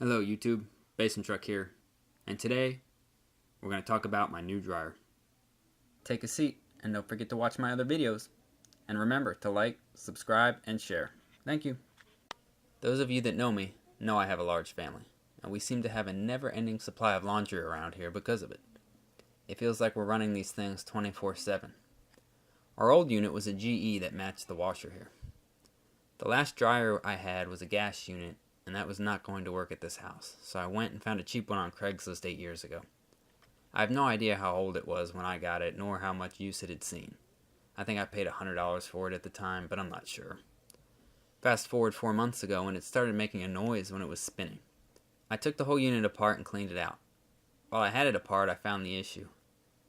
Hello YouTube, Basin Truck here, and today we're going to talk about my new dryer. Take a seat and don't forget to watch my other videos, and remember to like, subscribe, and share. Thank you. Those of you that know me know I have a large family, and we seem to have a never-ending supply of laundry around here because of it. It feels like we're running these things 24/7. Our old unit was a GE that matched the washer here. The last dryer I had was a gas unit, and that was not going to work at this house, so I went and found a cheap one on Craigslist 8 years ago. I have no idea how old it was when I got it, nor how much use it had seen. I think I paid $100 for it at the time, but I'm not sure. Fast forward 4 months ago, and it started making a noise when it was spinning. I took the whole unit apart and cleaned it out. While I had it apart, I found the issue.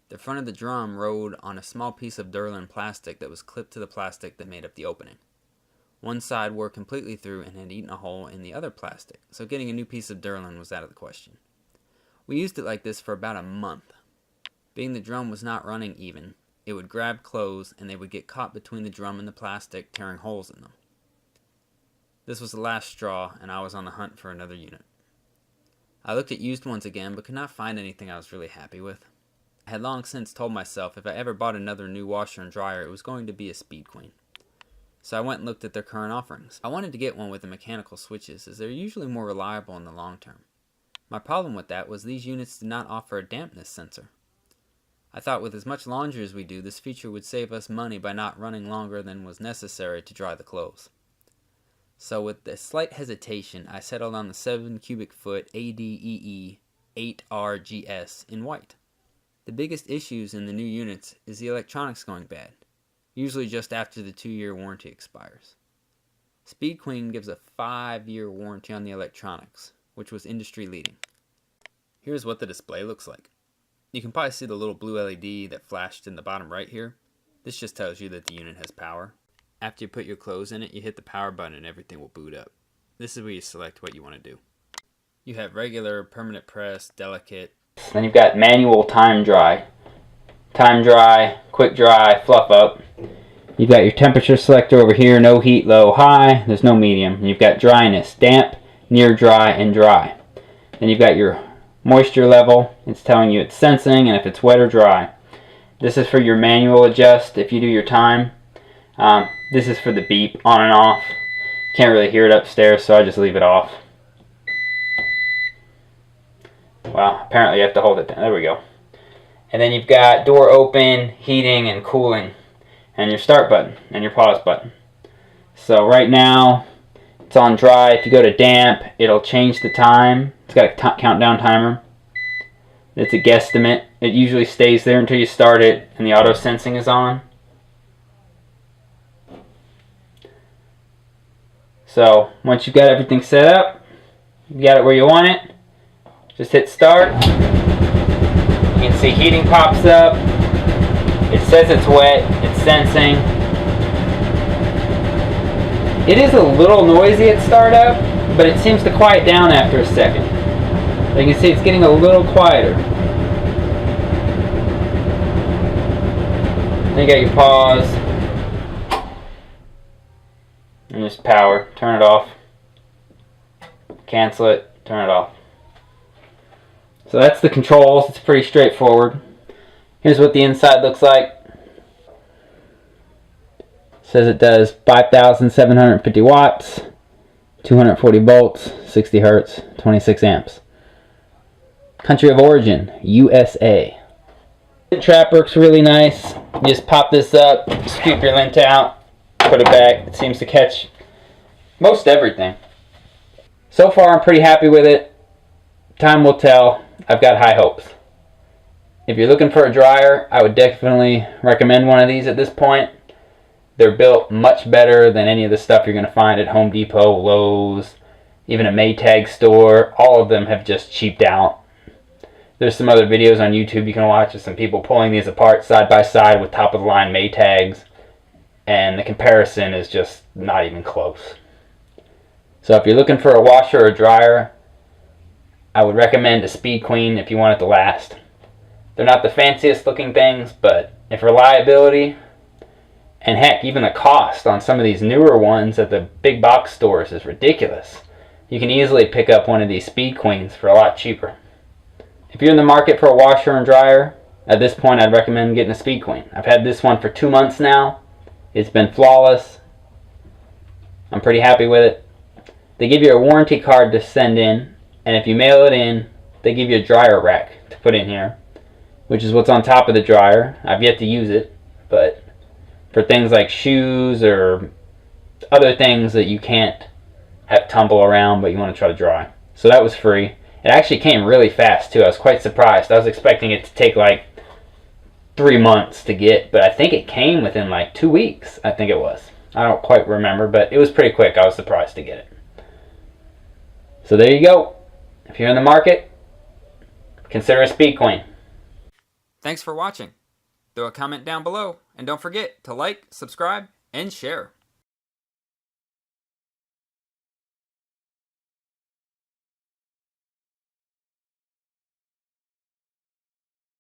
The front of the drum rode on a small piece of Durlin plastic that was clipped to the plastic that made up the opening. One side wore completely through and had eaten a hole in the other plastic, so getting a new piece of Durlin was out of the question. We used it like this for about a month. Being the drum was not running even, it would grab clothes and they would get caught between the drum and the plastic, tearing holes in them. This was the last straw, and I was on the hunt for another unit. I looked at used ones again, but could not find anything I was really happy with. I had long since told myself if I ever bought another new washer and dryer, it was going to be a Speed Queen. So I went and looked at their current offerings. I wanted to get one with the mechanical switches, as they're usually more reliable in the long term. My problem with that was these units did not offer a dampness sensor. I thought with as much laundry as we do, this feature would save us money by not running longer than was necessary to dry the clothes. So with a slight hesitation, I settled on the 7 cubic foot ADEE8RGS in white. The biggest issues in the new units is the electronics going bad, usually just after the 2-year warranty expires. Speed Queen gives a 5-year warranty on the electronics, which was industry leading. Here's what the display looks like. You can probably see the little blue LED that flashed in the bottom right here. This just tells you that the unit has power. After you put your clothes in it, you hit the power button and everything will boot up. This is where you select what you want to do. You have regular, permanent press, delicate. Then you've got manual time dry, quick dry, fluff up. You've got your temperature selector over here, no heat, low, high. There's no medium. And you've got dryness, damp, near dry, and dry. Then you've got your moisture level. It's telling you it's sensing and if it's wet or dry. This is for your manual adjust if you do your time. This is for the beep, on and off. Can't really hear it upstairs, so I just leave it off. Well, apparently you have to hold it down. There we go. And then you've got door open, heating, and cooling, and your start button, and your pause button. So right now, it's on dry. If you go to damp, it'll change the time. It's got a countdown timer. It's a guesstimate. It usually stays there until you start it, and the auto sensing is on. So once you've got everything set up, you got it where you want it, just hit start. You can see heating pops up. It says it's wet, it's sensing. It is a little noisy at startup, but it seems to quiet down after a second. You can see it's getting a little quieter. Then you got your pause. And just power. Turn it off. Cancel it. Turn it off. So that's the controls. It's pretty straightforward. Here's what the inside looks like. It says it does 5,750 watts, 240 volts, 60 hertz, 26 amps. Country of origin, USA. The trap works really nice. You just pop this up, scoop your lint out, put it back. It seems to catch most everything. So far I'm pretty happy with it. Time will tell. I've got high hopes. If you're looking for a dryer, I would definitely recommend one of these at this point. They're built much better than any of the stuff you're going to find at Home Depot, Lowe's, even a Maytag store. All of them have just cheaped out. There's some other videos on YouTube you can watch of some people pulling these apart side by side with top of the line Maytags, and the comparison is just not even close. So if you're looking for a washer or dryer, I would recommend a Speed Queen if you want it to last. They're not the fanciest looking things, but if reliability and heck, even the cost on some of these newer ones at the big box stores is ridiculous. you can easily pick up one of these Speed Queens for a lot cheaper. If you're in the market for a washer and dryer, at this point I'd recommend getting a Speed Queen. I've had this one for 2 months now. It's been flawless. I'm pretty happy with it. They give you a warranty card to send in, and if you mail it in, they give you a dryer rack to put in here, which is what's on top of the dryer. I've yet to use it, but for things like shoes or other things that you can't have tumble around but you want to try to dry. So that was free. It actually came really fast too. I was quite surprised. I was expecting it to take like 3 months to get, but I think it came within like 2 weeks. I think it was. I don't quite remember, but it was pretty quick. I was surprised to get it. So there you go. If you're in the market, consider a Speed Queen. Thanks for watching. Throw a comment down below, and don't forget to like, subscribe, and share.